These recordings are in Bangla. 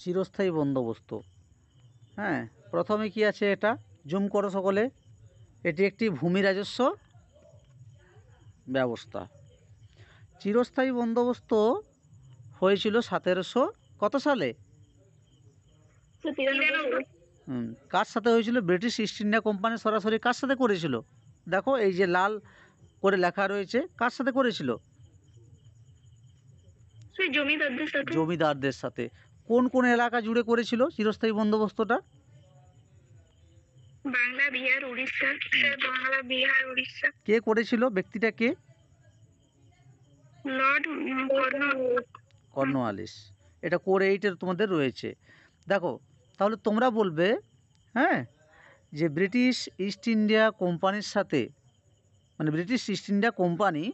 চিরস্থায়ী বন্দোবস্ত। হ্যাঁ, প্রথমে কি আছে, এটা জুম করো সকলে। এটি একটি ভূমি রাজস্ব ব্যবস্থা। চিরস্থায়ী বন্দোবস্ত হয়েছিল 1700 কত সালে? কার সাথে হয়েছিল? ব্রিটিশ ইস্ট ইন্ডিয়া কোম্পানি সরাসরি কার সাথে করেছিল? দেখো এই যে লাল করে লেখা রয়েছে, কার সাথে করেছিল? জমিদারদের সাথে। কোন কোন এলাকা জুড়ে করেছিল চিরস্থায়ী বন্দোবস্তটা? বাংলা, বিহার, উড়িষ্যা। বাংলা, বিহার, উড়িষ্যা। কে করেছিল? ব্যক্তিটা কে? Lord Cornwallis. এটা কোর 8-এর তোমাদের রয়েছে। দেখো তাহলে তোমরা বলবে, হ্যাঁ, যে ব্রিটিশ ইস্ট ইন্ডিয়া কোম্পানির সাথে, মানে ব্রিটিশ ইস্ট ইন্ডিয়া কোম্পানি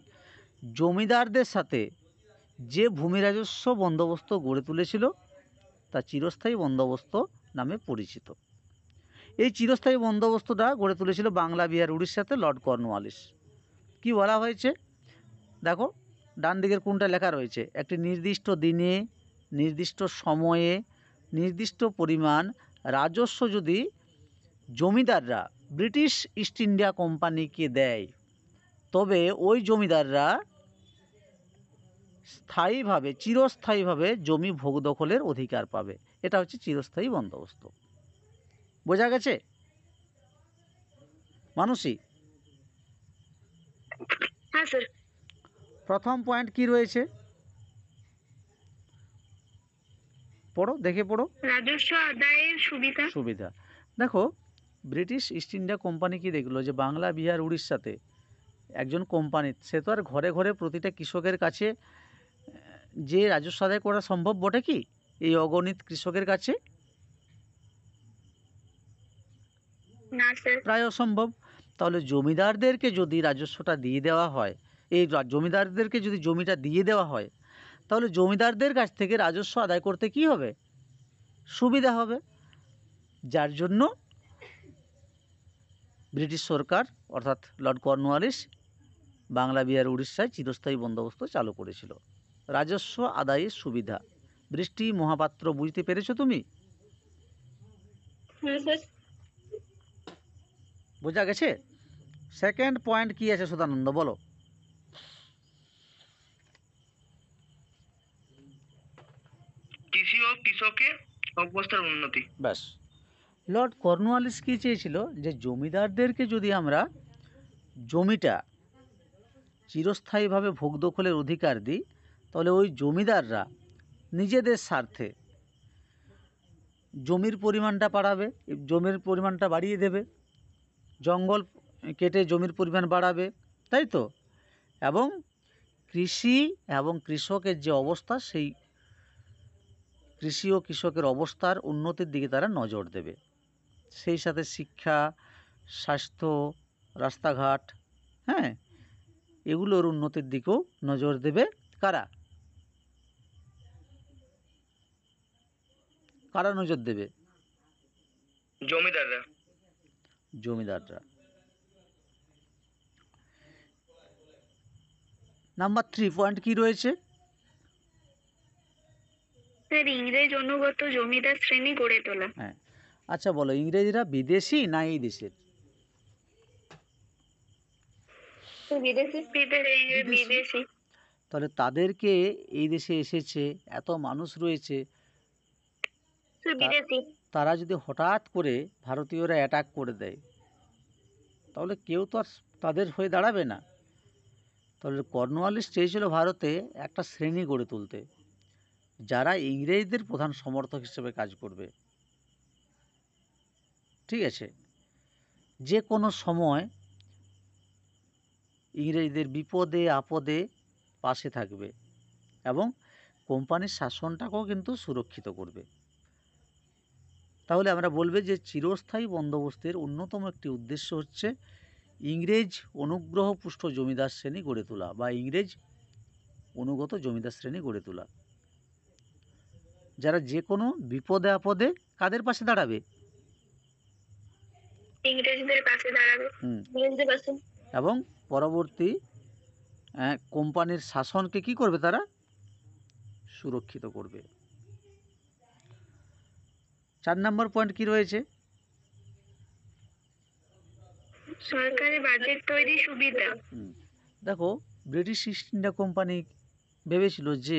জমিদারদের সাথে যে ভূমি রাজস্ব বন্দোবস্ত গড়ে তুলেছিল তা চিরস্থায়ী বন্দোবস্ত নামে পরিচিত। এই চিরস্থায়ী বন্দোবস্তটা গড়ে তুলেছিল বাংলা, বিহার, উড়িষ্যাতে লর্ড কর্নওয়ালিস। কি বলা হয়েছে দেখো, ডান দিকের কোনটা লেখা রয়েছে? একটি নির্দিষ্ট দিনে, নির্দিষ্ট সময়ে, নির্দিষ্ট পরিমাণ রাজস্ব যদি জমিদাররা ব্রিটিশ ইস্ট ইন্ডিয়া কোম্পানিকে দেয়, তবে ওই জমিদাররা স্থায়ীভাবে, চিরস্থায়ীভাবে জমি ভোগ দখলের অধিকার পাবে। এটা হচ্ছে চিরস্থায়ী বন্দোবস্ত। বোঝা গেছে মানুষই? হ্যাঁ স্যার। প্রথম পয়েন্ট কি রয়েছে পড়ো, দেখে পড়ো। রাজস্ব আদায়ের সুবিধা। দেখো, ব্রিটিশ ইস্ট ইন্ডিয়া কোম্পানি কি দেখলো যে বাংলা, বিহার, উড়িষ্যাতে একজন কোম্পানি, সে তো আর ঘরে ঘরে প্রতিটা কৃষকের কাছে যে রাজস্ব আদায় করা সম্ভব বটে কি এই অগণিত কৃষকের কাছে? না স্যার। প্রায় অসম্ভব। তাহলে জমিদারদেরকে যদি রাজস্বটা দিয়ে দেওয়া হয়, এই জমিদারদেরকে যদি জমিটা দিয়ে দেওয়া হয়, তাহলে জমিদারদের কাছ থেকে রাজস্ব আদায় করতে কি হবে? সুবিধা হবে। যার জন্য ব্রিটিশ সরকার অর্থাৎ লর্ড কর্নওয়ালিস বাংলা, বিহার, উড়িষ্যায় চিরস্থায়ী বন্দোবস্ত চালু করেছিল। রাজস্ব আদায়ের সুবিধা। বৃষ্টি মহাপাত্র, বুঝতে পেরেছো তুমি? বোঝা গেছে? সেকেন্ড পয়েন্ট কি আছে সদানন্দ, বলো। কৃষি ও কৃষকের অবস্থার উন্নতি। ব্যাস। লর্ড কর্নওয়ালিস কী চেয়েছিল? যে জমিদারদেরকে যদি আমরা জমিটা চিরস্থায়ীভাবে ভোগ দখলের অধিকার দিই, তাহলে ওই জমিদাররা নিজেদের স্বার্থে জমির পরিমাণটা বাড়াবে, জমির পরিমাণটা বাড়িয়ে দেবে, জঙ্গল কেটে জমির পরিমাণ বাড়াবে, তাই তো? এবং কৃষি এবং কৃষকের যে অবস্থা, সেই কৃষি ও কৃষকের অবস্থার উন্নতির দিকে তারা নজর দেবে। সেই সাথে শিক্ষা, স্বাস্থ্য, রাস্তাঘাট, হ্যাঁ, এগুলোর উন্নতির দিকেও নজর দেবে। কারা কারা নজর দেবে? জমিদাররা। জমিদাররা। নাম্বার 3 পয়েন্ট কি রয়েছে? স্যার, ইংরেজ অনুগত জমিদার শ্রেণী গড়ে তোলা। হ্যাঁ, আচ্ছা বলো, ইংরেজরা বিদেশি না এই দেশের? বিদেশি। তাহলে তাদেরকে এই দেশে এসেছে, এত মানুষ রয়েছে, তারা যদি হঠাৎ করে ভারতীয়রা অ্যাটাক করে দেয়, তাহলে কেউ তো আর তাদের হয়ে দাঁড়াবে না। তাহলে কর্নওয়ালিস চেয়েছিল ভারতে একটা শ্রেণী গড়ে তুলতে, যারা ইংরেজদের প্রধান সমর্থক হিসেবে কাজ করবে। ঠিক আছে? যে কোনো সময় ইংরেজদের বিপদে আপদে পাশে থাকবে এবং কোম্পানির শাসনটাকেও কিন্তু সুরক্ষিত করবে। তাহলে আমরা বলবে যে চিরস্থায়ী বন্দোবস্তের অন্যতম একটি উদ্দেশ্য হচ্ছে ইংরেজ অনুগ্রহপুষ্ট জমিদার শ্রেণী গড়ে তোলা বা ইংরেজ অনুগত জমিদার শ্রেণী গড়ে তোলা, যারা যে কোনো বিপদে আপদে কাদের পাশে দাঁড়াবে? ইংরেজদের পাশে দাঁড়াবে। এবং পরবর্তী কোম্পানির শাসনকে কি করবে? তারা সুরক্ষিত করবে। 4 নম্বর পয়েন্ট কি রয়েছে? সরকারি বাজেট তৈরি সুবিধা। দেখো, ব্রিটিশ ইস্ট ইন্ডিয়া কোম্পানি ভেবেছিল যে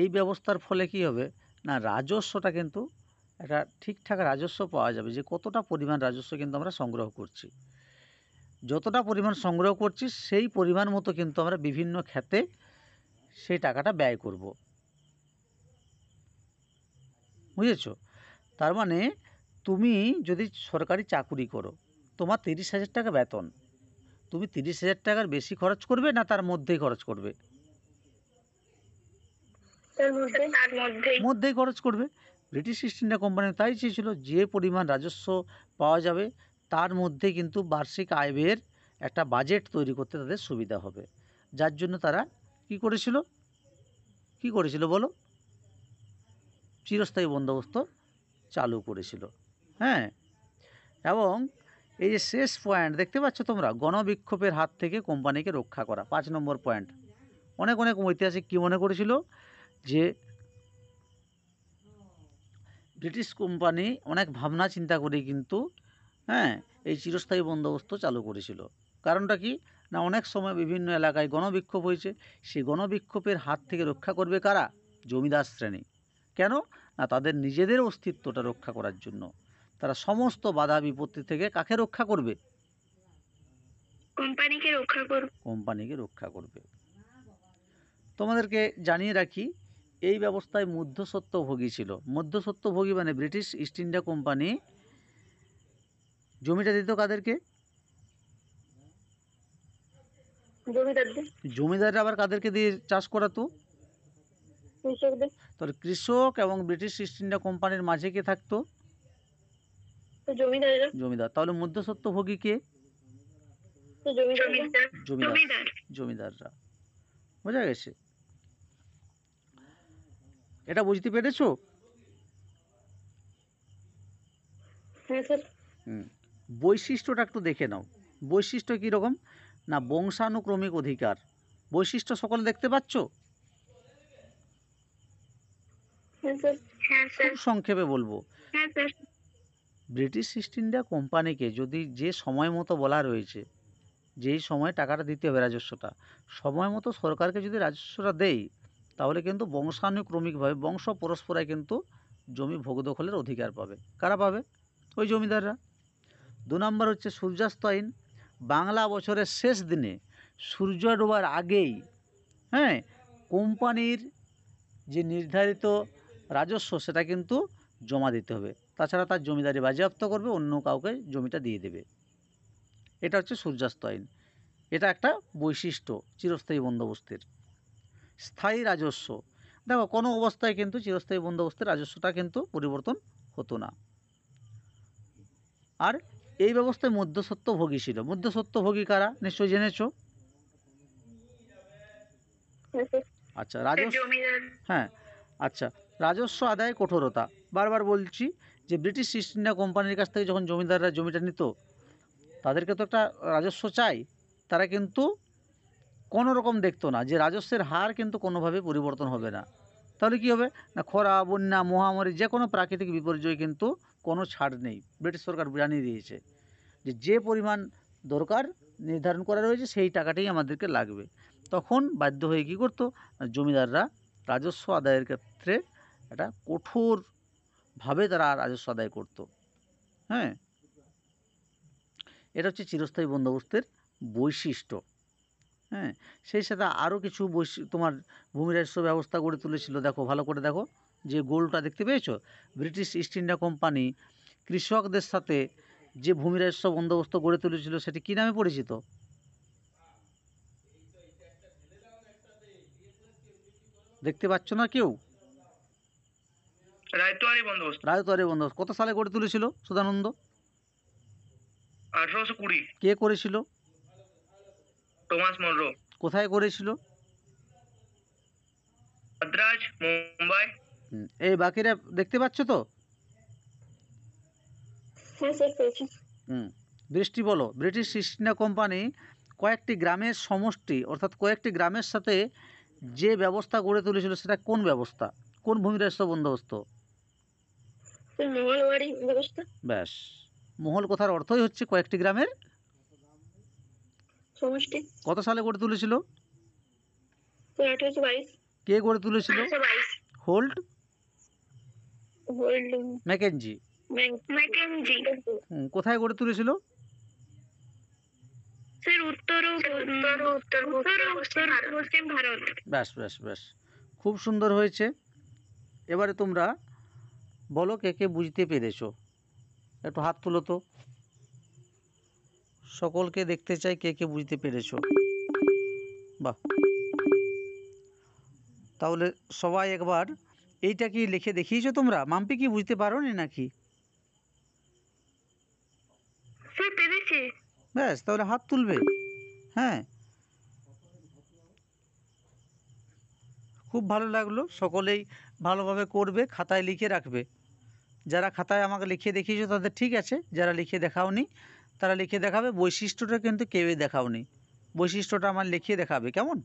এই ব্যবস্থার ফলে কি হবে না, রাজস্বটা কিন্তু একটা ঠিকঠাক রাজস্ব পাওয়া যাবে, যে কতটা পরিমাণ রাজস্ব কিন্তু আমরা সংগ্রহ করছি, যতটা পরিমাণ সংগ্রহ করছি সেই পরিমাণ মতো কিন্তু আমরা বিভিন্ন খাতে সেই টাকাটা ব্যয় করব। বুঝেছো? তার মানে তুমি যদি সরকারি চাকুরি করো, তোমার 30,000 টাকা বেতন, তুমি 30,000 টাকার বেশি খরচ করবে না তার মধ্যেই খরচ করবে? তার মধ্যেই খরচ করবে। ব্রিটিশ ইস্ট ইন্ডিয়া কোম্পানি তাই চেয়েছিল যে পরিমাণ রাজস্ব পাওয়া যাবে তার মধ্যে কিন্তু বার্ষিক আয় ব্যয়ের একটা বাজেট তৈরি করতে তাদের সুবিধা হবে, যার জন্য তারা কি করেছিল বলো? চিরস্থায়ী বন্দোবস্ত চালু করেছিল। হ্যাঁ, এবং এই যে শেষ পয়েন্ট দেখতে পাচ্ছ তোমরা, গণবিক্ষোভের হাত থেকে কোম্পানিকে রক্ষা করা, 5 নম্বর পয়েন্ট। অনেক ঐতিহাসিক কী মনে করেছিল যে ব্রিটিশ কোম্পানি অনেক ভাবনা চিন্তা করে কিন্তু এই চিরস্থায়ী বন্দোবস্ত চালু করেছিল। কারণটা কি না, অনেক সময় বিভিন্ন এলাকায় গণবিক্ষোভ হয়েছে, সেই গণবিক্ষোভের হাত থেকে রক্ষা করবে কারা? জমিদার শ্রেণী। কেন না, তাদের নিজেদের অস্তিত্বটা রক্ষা করার জন্য। তারা সমস্ত বাধা বিপত্তি থেকে কাকে রক্ষা করবে? কোম্পানিকে রক্ষা করবে। তোমাদেরকে জানিয়ে রাখি, এই ব্যবস্থায় মধ্যস্বত্বভোগী ছিল। মধ্যস্বত্বভোগী মানে ব্রিটিশ ইস্ট ইন্ডিয়া কোম্পানি জমিটা দিত কাদেরকে? জমিদাররা আবার কাদেরকে দিয়ে চাষ করাতো? তাহলে কৃষক এবং ব্রিটিশ ইস্ট ইন্ডিয়া কোম্পানির মাঝে কে থাকতো? জমিদার। তাহলে মধ্যস্বত্বভোগী কে? জমিদাররা। বোঝা গেছে? এটা বুঝতে পেরেছো? বৈশিষ্ট্যটা একটু দেখে নাও। বৈশিষ্ট্য কীরকম না, বংশানুক্রমিক অধিকার। বৈশিষ্ট্য সকলে দেখতে পাচ্ছ? খুব সংক্ষেপে বলবো, ব্রিটিশ ইস্ট ইন্ডিয়া কোম্পানিকে যদি যে সময় মতো বলা রয়েছে, যেই সময় টাকাটা দিতে হবে রাজস্বটা, সময় মতো সরকারকে যদি রাজস্বটা দেয়, তাহলে কিন্তু বংশানুক্রমিকভাবে বংশ পরস্পরায় কিন্তু জমি ভোগ দখলের অধিকার পাবে। কারা পাবে? ওই জমিদাররা। 2 নম্বর হচ্ছে সূর্যাস্ত আইন। বাংলা বছরের শেষ দিনে সূর্য ডোবার আগেই কোম্পানির যে নির্ধারিত রাজস্ব সেটা কিন্তু জমা দিতে হবে, তাছাড়া তার জমিদারি বাজেয়াপ্ত করবে, অন্য কাউকে জমিটা দিয়ে দেবে। এটা হচ্ছে সূর্যাস্ত আইন। এটা একটা বৈশিষ্ট্য চিরস্থায়ী বন্দোবস্তের। স্থায়ী রাজস্ব, দেখো কোনো অবস্থায় কিন্তু চিরস্থায়ী বন্দোবস্তের রাজস্বটা কিন্তু পরিবর্তন হতো না। আর এই ব্যবস্থায় মধ্যস্বত্বভোগী ছিল। মধ্যস্বত্বভোগী কারা নিশ্চয়ই জেনেছ? আচ্ছা, রাজস্ব আদায় কঠোরতা। বারবার বলছি যে ব্রিটিশ ইস্ট ইন্ডিয়া কোম্পানির কাছ থেকে যখন জমিদাররা জমিটা নিত, তাদেরকে তো একটা রাজস্ব চাই। তারা কিন্তু কোনো রকম দেখতো না যে রাজস্বের হার কিন্তু কোনোভাবে পরিবর্তন হবে না। তাহলে কী হবে না, খরা, বন্যা, মহামারী, যে কোনো প্রাকৃতিক বিপর্যয় কিন্তু কোনো ছাড় নেই। ব্রিটিশ সরকার জানিয়ে দিয়েছে যে পরিমাণ দরকার নির্ধারণ করা রয়েছে সেই টাকাটাই আমাদেরকে লাগবে। তখন বাধ্য হয়ে কী করতো, জমিদাররা রাজস্ব আদায়ের ক্ষেত্রে একটা কঠোরভাবে তারা রাজস্ব আদায় করতো। এটা হচ্ছে চিরস্থায়ী বন্দোবস্তের বৈশিষ্ট্য। সেই সাথে আরও কিছু তোমার ভূমি রাজস্ব ব্যবস্থা গড়ে তুলেছিল। দেখো, ভালো করে দেখো, যে গোলটা দেখতে পেয়েছো, ব্রিটিশ ইস্ট ইন্ডিয়া কোম্পানি কৃষকদের সাথে যে ভূমি রাজস্ব বন্দোবস্ত গড়ে তুলেছিল সেটি কী নামে পরিচিত? দেখতে পাচ্ছ না কেউ? রায়তোয়ারি বন্দোবস্ত। কত সালে গড়ে তুলেছিল সদানন্দ? 1820। কে করেছিল? Thomas Munro. কোথায় করেছিল? মাদ্রাজ, মুম্বাই। এই বাকিরা দেখতে পাচ্ছ তো? দৃষ্টি বলো, ব্রিটিশ ইস্ট ইন্ডিয়া কোম্পানি কয়েকটি গ্রামের সমষ্টি, অর্থাৎ কয়েকটি গ্রামের সাথে যে ব্যবস্থা গড়ে তুলেছিল সেটা কোন ব্যবস্থা, কোন ভূমি রাজস্ব বন্দোবস্ত? স্যার মঙ্গলবাড়ি ব্যবস্থা ব্যাস, মহল কথার অর্থই হচ্ছে কয়েকটি গ্রামের সমষ্টি। কত সালে গড়ে তুলেছিল? স্যার 1822। কে গড়ে তুলেছিল? 1822। হোল্ট হোল্ড ম্যাকেনজি। ম্যাকেনজি। কোথায় গড়ে তুলেছিল? স্যার উত্তর পশ্চিম ভারত। ব্যাস ব্যাস ব্যাস, খুব সুন্দর হয়েছে। এবারে তোমরা বলো কে কে বুঝতে পেরেছো, একটু হাত তুলো তো, সকলকে দেখতে চাই কে কে বুঝতে পেরেছো। বাহ, তাহলে সবাই একবার এইটা কি লিখে দেখিয়েছো তোমরা? মাম্পি কি বুঝতে পারো নি নাকি? স্যার পেরেছি। ব্যাস, তাহলে হাত তুলবে। হ্যাঁ, খুব ভালো লাগলো, সকলেই ভালোভাবে করবে, খাতায় লিখে রাখবে। যারা খাতায় আমাকে লিখে দেখিয়েছো তাদের ঠিক আছে, যারা লিখে দেখাওনি তারা লিখে দেখাবে। বৈশিষ্ট্যটা কিন্তু কেউই দেখাওনি, বৈশিষ্ট্যটা আমার লিখিয়ে দেখাবে, কেমন?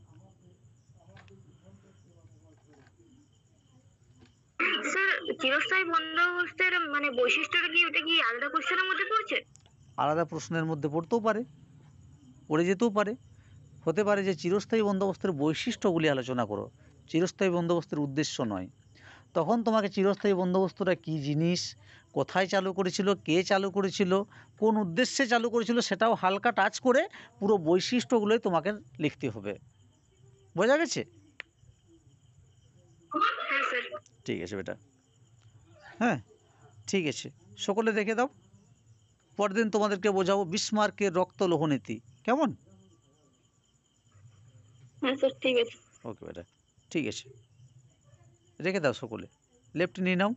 স্যার চিরস্থায়ী বন্দোবস্তের মানে বৈশিষ্ট্যটা কি, ওটা কি আলাদা কোশ্চেনের মধ্যে পড়ছে? আলাদা প্রশ্নের মধ্যে পড়তেও পারে, পড়ে যেতেও পারে। হতে পারে যে চিরস্থায়ী বন্দোবস্তের বৈশিষ্ট্যগুলি আলোচনা করো, চিরস্থায়ী বন্দোবস্তের উদ্দেশ্য নয়। তখন তোমাকে চিরস্থায়ী বন্দোবস্তটা কী জিনিস, কোথায় চালু করেছিল, কে চালু করেছিল, কোন উদ্দেশ্যে চালু করেছিল, সেটাও হালকা টাচ করে পুরো বৈশিষ্ট্যগুলোই তোমাকে লিখতে হবে। বোঝা গেছে? হ্যাঁ স্যার। ঠিক আছে বেটা, হ্যাঁ ঠিক আছে, সকলে দেখে দাও। পরদিন তোমাদেরকে বোঝাবো বিসমার্কের রক্ত লোহনীতি, কেমন? হ্যাঁ স্যার ঠিক আছে। ওকে বেটা, ঠিক আছে, রেখে দাও সকলে। লেফট নিয়ে নাও।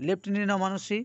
লেফট নিয়ে নাও মানসী।